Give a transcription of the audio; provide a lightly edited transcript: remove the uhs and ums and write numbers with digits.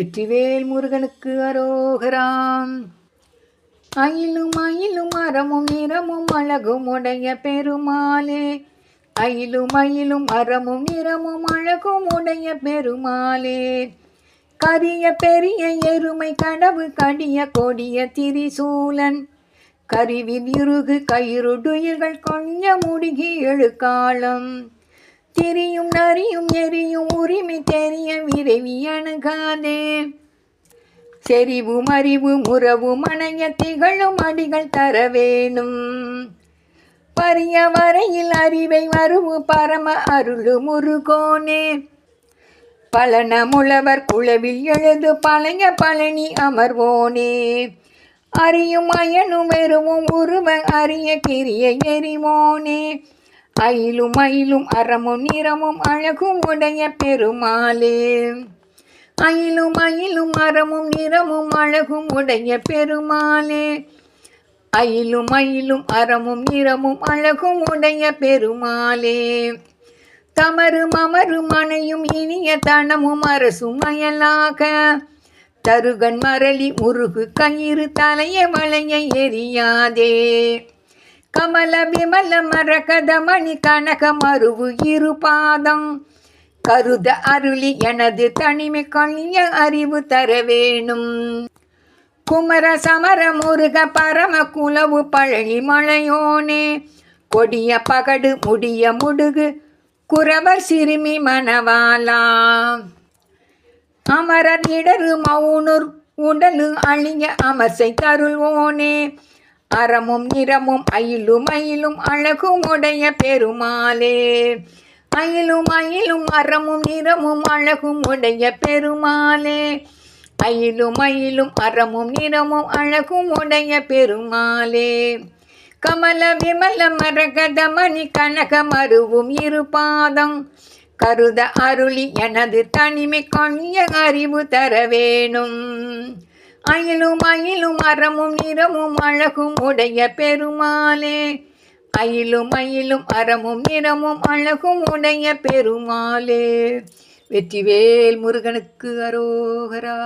வெற்றிவேல் முருகனுக்கு அரோகராம். அயிலும் அயிலும் அறமும் நிறமும் அழகும் உடைய பெருமாளே, அயிலும் அயிலும் அறமும் நிறமும் அழகும் உடைய பெருமாளே, கரிய பெரிய எருமை கடவு கடிய கொடிய திரிசூலன், கருவில் இருகு கயிறுடுயிர்கள் கொஞ்ச முடுகி எழுக்காலம், திரியும் நரியும் எரியும் உரிமை தெரிய விரைவி அணுகாதே, செறிவும் அறிவும் உறவும் அணைய திகழும் அடிகள் தர வேணும், பரிய வரையில் அறிவை வருவு பரம அருளு முருகோனே, பலன முழவர் குளவில் எழுது பழைய பழனி அமர்வோனே, அறியும் அயனும் வெறுவும் உருவ அரிய கிரிய எரிவோனே, அயிலும் அயிலும் அறமும் நிறமும் அழகும் உடைய பெருமாளே, அயிலும் அயிலும் அறமும் நிறமும் அழகும் உடைய பெருமாளே, அயிலும் அயிலும் அறமும் நிறமும் அழகும் உடைய பெருமாளே, தமரும் அமரும் அணையும் இனிய தனமும் அரசும் அயலாக, தருகன் மரளி முருகு கயிறு தலைய வளைய எரியாதே, கமல விமல மரகத மணி கனக மருவு இரு பாதம், கருத அருளி எனது தனிமை கண்ணிய அறிவு தர வேணும், குமர சமர முருக பரம குலவு பழனி மலையோனே, கொடிய பகடு முடிய முடுகு குறவர் சிறுமி மணவாலா, அமரர் இடரு மவுனூர் உடலு அழிய அமர்சை தருள்வோனே, அறமும் நிறமும் அயிலும் அயிலும் அழகும் உடைய பெருமாளே, அயிலும் அயிலும் அறமும் நிறமும் அழகும் உடைய பெருமாளே, அயிலும் அயிலும் அறமும் நிறமும் அழகும் உடைய பெருமாளே, கமல விமல மரகத மணி கனக மருவும் இரு பாதம், கருத அருளி எனது தனிமை கண்ணிய அறிவு தர வேணும், அயிலும் அயிலும் அறமும் நிறமும் அழகும் உடைய பெருமாளே, அயிலும் அயிலும் அறமும் நிறமும் அழகும் உடைய பெருமாளே. வெற்றிவேல் முருகனுக்கு அரோகரா.